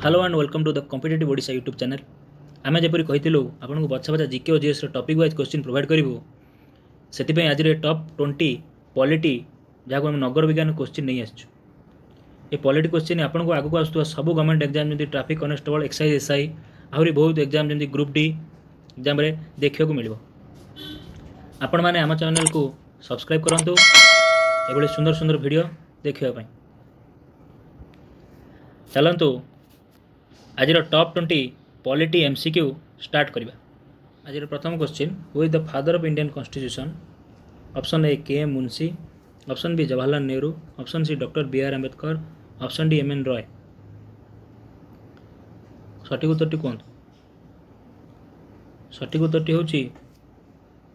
Hello and welcome to the competitive Odisha YouTube channel. आम जपरी कही आपको बछा बछा जिके और GS topic wise question provide करूँ से आज टॉप 20 पॉलिटी जहाँ आम नगर विज्ञान क्वेश्चन नहीं आसचु। ये पॉलिटी क्वेश्चन आपको आगू आसुवा सब गवर्नमेंट एग्जाम जमी ट्रैफिक कनेस्टेबल एक्साइज एसआई आहरी बहुत एग्जाम जमी ग्रुप डी एग्जाम देखा मिले। आपण मैंने आम चैनल को सब्सक्राइब करूँ ये सुंदर सुंदर वीडियो देखापी। चलतु आज टॉप 20 पॉलिटी एमसीक्यू स्टार्ट करवा। आज प्रथम question, who is the father of Indian constitution? Option A K M Munshi, option B Jawaharlal Nehru, option C doctor B R Ambedkar, option D M N Roy. सठिक उत्तर कहतु। सठिक उत्तर हूँ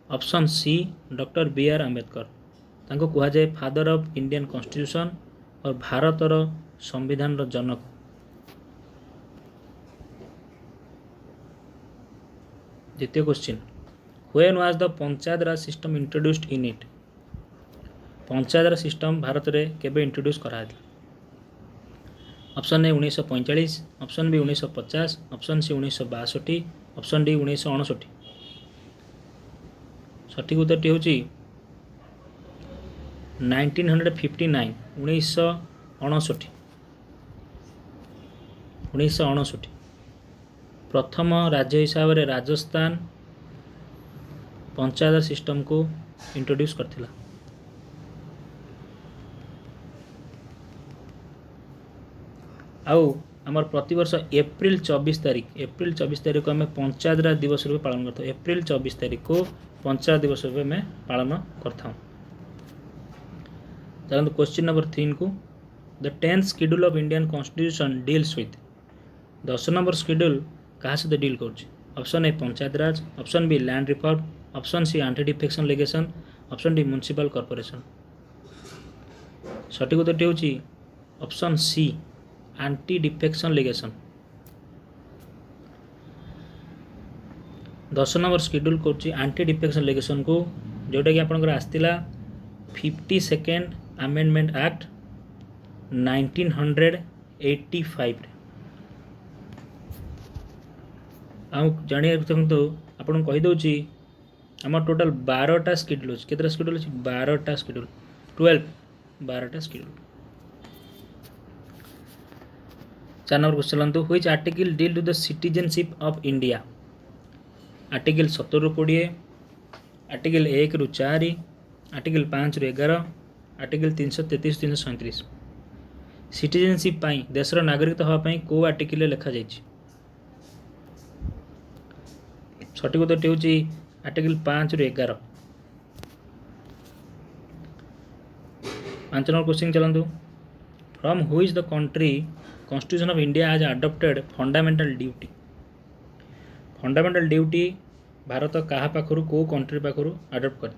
option C doctor B R Ambedkar. तांको कहा जाए फादर ऑफ इंडियन कॉन्स्टिट्यूशन और भारतर संविधान जनक। द्वितीय question, when was the panchayat raj system introduced in it? Panchayat raj system Bharat में केबे इंट्रोड्यूस करा? Option A 1945, option B 1950, option C 1962, option D 1959। सठिक उत्तर हूँ 1959 1959। प्रथम राज्य हिसाब से राजस्थान पंचायत सिस्टम को इंट्रोड्यूस करथिला। आउ आमर प्रतिवर्ष एप्रिल 24 तारीख को आम पंचायत राज दिवस रूप पालन करता। एप्रिल 24 तारीख को पंचायत दिवस रूप में पालन करता। चलते क्वेश्चन नंबर 3 को, the 10th schedule of Indian constitution deals with? 10 number schedule क्या सहित डील कर? Option A panchayat raj, option B land reform, option C anti defection legislation, option D municipal corporation. सठिक उत्तर हूँ option C anti defection legislation. 10 number schedule कर anti defection legislation को, जोटा कि आपंकर आसला 52nd अमेंडमेंट एक्ट 1985। जाना चाहूँ आपको कहीदे आम टोटाल 12टा शेड्यूल अच्छे। केतटा शेड्यूल अच्छे? 12टा शेड्यूल, 12टा शेड्यूल। 4 नंबर क्वेश्चन चलते, which article deal to the citizenship of India? Article 17 ରୁ 20, आर्टिकल 1 ରୁ 4, आर्टिकल 5 ରୁ 11, आर्टिकल 333 337। सिटीजनशिप देशर नागरिकता होगापाई कौ आर्टिकल लिखा जाइए? सठिक उत्तर हूँ आर्टिकल 5 ରୁ 11। 5 नंबर क्वेश्चन चलतु, from who is the country constitution of India has adopted fundamental duty? Fundamental duty Bharat क्या पाखु कौ कंट्री पाखु अडॉप्ट कर?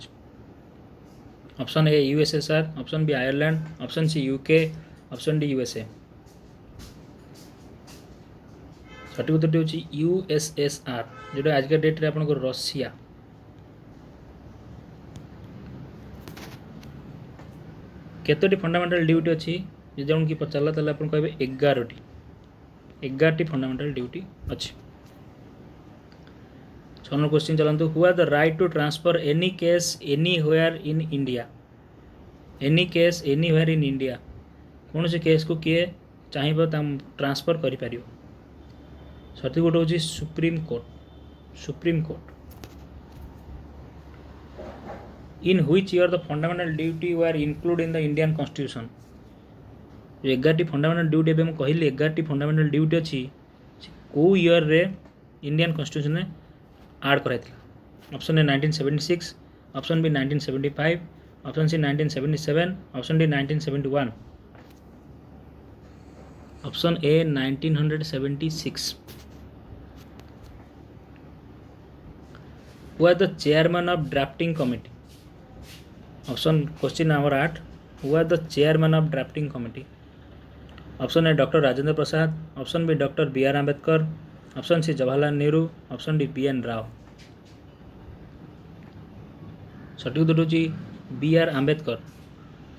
Option A USSR, option B Ireland, option C UK, option D USA. सठिक उत्तर हूँ यूएसएसआर, जोटा आज डेट रे आपन रशिया। केतोटी फंडामेंटल ड्यूटी अच्छी जन कि पचारा ताले आपन कहबे 11टी फंडामेंटल ड्यूटी अच्छी। 6 नंबर क्वेश्चन चलतु, who are the right to transfer any case anywhere in India? Any case anywhere in India, कौन से केस को किए चाहिए ट्रांसफर कर? सठिक उत्तर हूँ supreme court. Supreme court. In which year the fundamental duty were include in the Indian constitution? जो 11टी फंडामेंटल ड्यूटी एवं कहली 11टी फंडामेंटल ड्यूटी अच्छी कौ ईयर रे इंडियन कॉन्स्टिट्यूशन में आड कराई? Option A 1976, option B 1975, option C 1977, option D 1971। Option A 1976। Who are the chairman of drafting committee? Option question number 8, who are the chairman of drafting committee? Option A doctor Rajendra Prasad, option B doctor B R Ambedkar, option C Jawaharlal Nehru, option D B N Rao. सठिक उत्तर हूँ B R Ambedkar.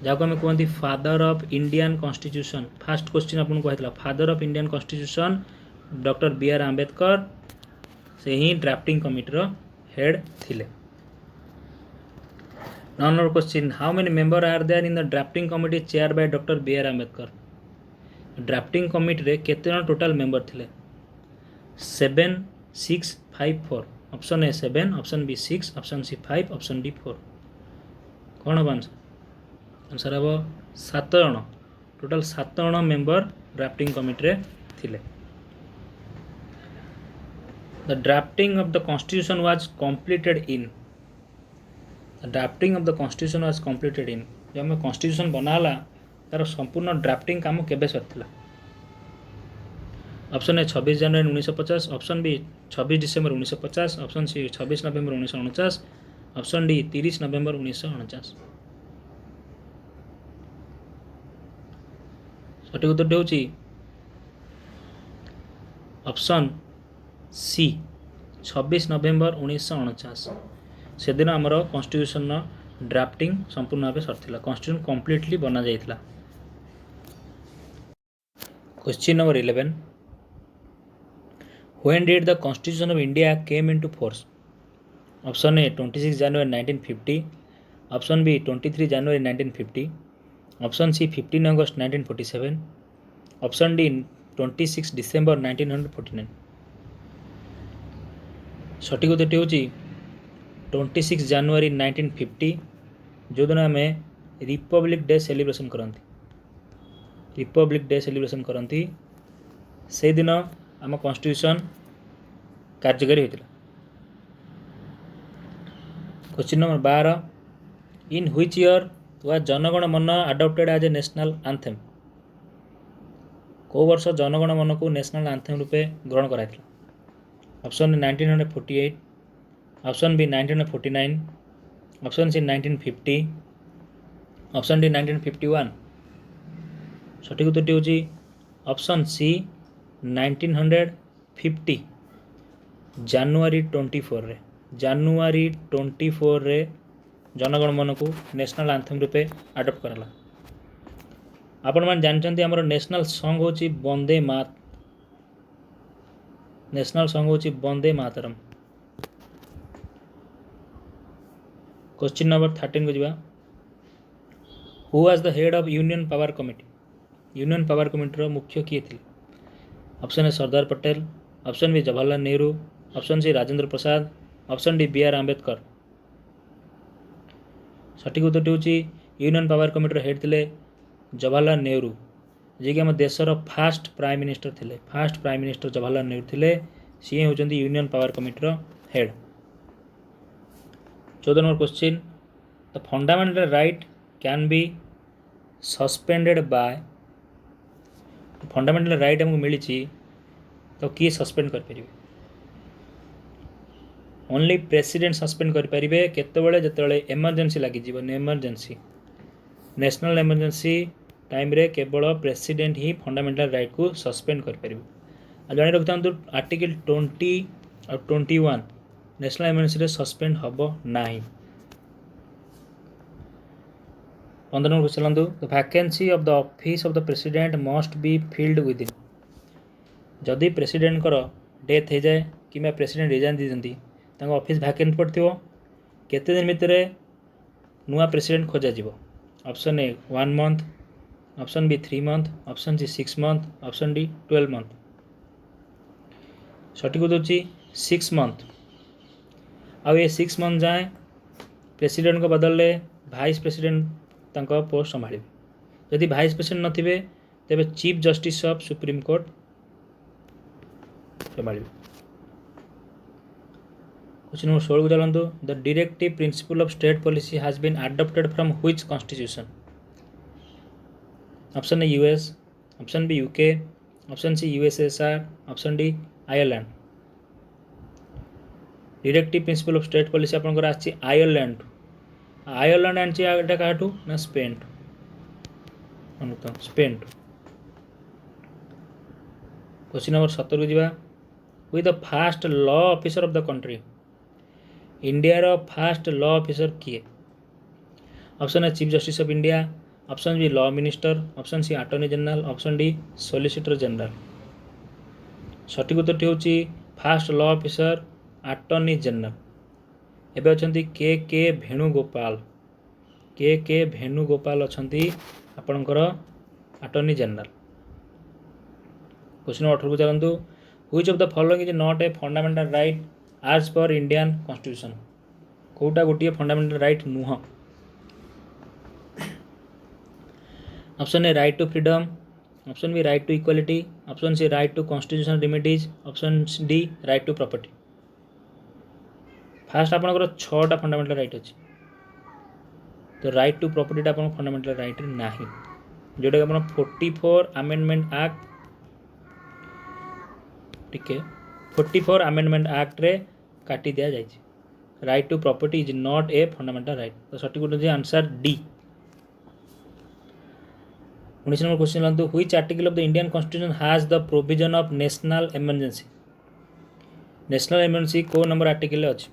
जहाँ आम कहते father of Indian constitution. Fast question आपको कहता father of Indian constitution doctor B R Ambedkar से ही ड्राफ्टिंग कमिटीर हेड थिले। Number question how many member are there in the drafting committee chair by doctor B R Ambedkar. Drafting committee रे केते जन total member थिले 7 6 5 4। Option A 7, option B 6, option C 5, option D 4। कौन हम आंसर? आंसर हम 7 जन total 7 जन member drafting committee रे थिले। The drafting of the constitution was completed in। The drafting of the constitution was completed in। जो हमें constitution बनाला तार संपूर्ण ड्राफ्टिंग काम केबे सरथिला? ऑप्शन ए 26 जनवरी 1950, option B 26 December 1950, option C 26 November 1949, option D 30 November 1949। सठिक उत्तर होची ऑप्शन सी 26 नवेम्बर 1949। से दिन आमर कॉन्स्टिट्यूशन ड्राफ्टिंग संपूर्ण भाव सरथिला, कॉन्स्टिट्यूशन कंप्लीटली बना जाइथिला। Question number 11 when did the constitution of India came into force. Option A 26 जनवरी 1950, ऑप्शन बी 23 जनवरी 1950, ऑप्शन सी 15 अगस्त 1947, ऑप्शन डी 26 डिसेंबर 1949। सठिक उत्तर होची 26 जनवरी 1950 जो दिन आम रिपब्लिक डे सेलिब्रेशन करती। रिपब्लिक डे सेलिब्रेशन करती से दिन आम कॉन्स्टिट्यूशन कार्यकारी होता। Question number 12 in which year was Janagana Mana adopted as a national anthem. को वर्ष जनगण मन को नेशनल आंथेम रूपे ग्रहण कराइथिला? Option 1948, option B 1949, option C 1950, option D 1951। सठिक उत्तर होची ऑप्शन सी 1950 जनवरी 24 रे। जनवरी 24 रे जनगण मन को नेशनल आंथेम रूपे अडॉप्ट कराला। आपण मान जानचंती हमर नेशनल सॉन्ग होची वंदे मात। नेशनल सॉन्ग होची वंदे मातरम। क्वेश्चन नंबर 13 को जीवा who was the head of union power committee. Union power committee मुख्य किए थे? Option A Sardar Patel, option B Jawaharlal Nehru, option C Rajendra Prasad, option D B R Ambedkar. सठिक उत्तर होची यूनियन पावर कमिटी हेड थे जवाहरलाल नेहरू, जे कि आम देशर फास्ट प्राइम मिनिस्टर थे। First prime minister Jawaharlal Nehru थे, सी होचंदी union power committee head. 14 number question the fundamental right can be suspended by. Fundamental right हमको मिली तो किए सस्पेंड कर ओनली प्रेसिडेंट सस्पेंड करें केतबेले जितेबाला एमरजेंसी लगी एमरजेंसी नेशनल एमरजेंसी टाइम रे केवल प्रेसिडेंट ही फंडामेंटल राइट को सस्पेंड करें। जानी रखता आर्टिकल 20 और 21 नेशनल एमरजेंसी सस्पेंड हम ना। 15 नंबर चलतु the vacancy of the office of the president must be filled within. जदि प्रेसिडेंट डेथ हो जाए कि प्रेसिडेंट रिजाइन दी ऑफिस वैकेंट पड़ो केते दिन भितर नुआ प्रेसिडेंट खोजा जीवो। Option A 1 month, option B 3 month, option C 6 month, option D 12 month. सठिक होची 6 मंथ। आ ये 6 मंथ जाए प्रेसिडेंट को बदल भाइस प्रेसिडेंट तांको पोस्ट संभाल। जदि भाइस प्रेसिडेंट नथिबे तेबे chief justice of supreme court संभाल। क्वेश्चन नंबर 16 को चलतु the directive principle of state policy has been adopted from which constitution. Option A US, option B UK, option C USSR, option D Ireland. Directive principle of state policy आपनकर आछि Ireland. Ireland आनछि एटा काठू ना Spain Spain. Question number 17 को जीवा who the first law officer of the country. India रो first law officer किए? Option A chief justice of India, option B law minister, option C attorney general, option D solicitor general. सठिक उत्तरटी होची first law officer attorney general. एबे अछंती के वेणुगोपाल। के वेणुगोपाल अछंती आपणकर अटॉर्नी जनरल। क्वेश्चन 18 को चलंतु। Which of the following is not a fundamental right as per Indian constitution. कोटा गोटे फंडामेंटल राइट नुह। Option A right to freedom, option B right to equality, option C right to constitutional remedies, option D right to property. First आपनकर 6टा fundamental right अछि। तो right to property आपन fundamental right नाही, जोटा कि आपन 44 अमेंडमेंट एक्ट टिके 44 अमेंडमेंट एक्ट रे काटी दिया जाय। Right to property is not a fundamental right. तो सठिक उत्तर आंसर डी। 19 नंबर क्वेश्चन लंतु। Which article of the Indian constitution has the provision of national emergency. नेशनल इमरजेंसी को नंबर आर्टिकल अछि।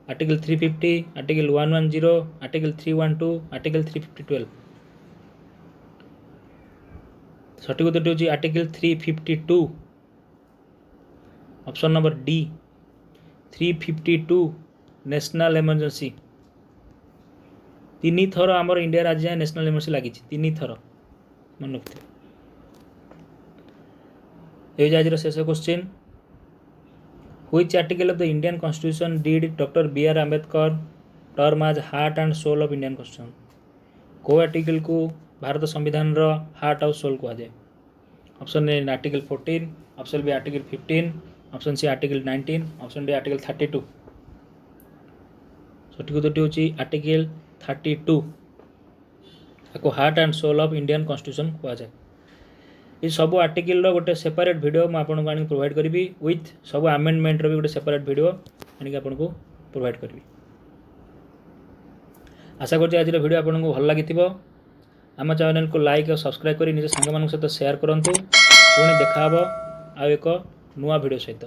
Article 350, article 110, article 312, article 312। सठिक उत्तर होची article 352। Option number D 352 national emergency. 3 थर आमर इंडिया राज्य नेशनल इमरजेंसी लगी 3 थर मन रखते। ये आज शेष question. Which article of the Indian constitution did doctor B R. Ambedkar term as heart and soul of Indian constitution. को आर्टिकल को भारत संविधान रो हार्ट और सोल कहा जाए। Option A article 14, option B article 15, option C article 19, option D article 32। सठिक उत्तर होची आर्टिकल 32 को heart and soul of Indian constitution कहा जाए। ये सब आर्टिकल रो गोटे सेपरेट वीडियो मैं आपको आनी प्रोवाइड करी विथ सब अमेंडमेंट रो भी गोटे सेपरेट वीडियो आनी आपको प्रोवाइड करी। आशा करछि आज वीडियो आपको भल लगी। आम चैनल को लाइक और सब्सक्राइब कर निज सांग सहित शेयर करूँ। पुणी देखा आ एक नुआ वीडियो सहित।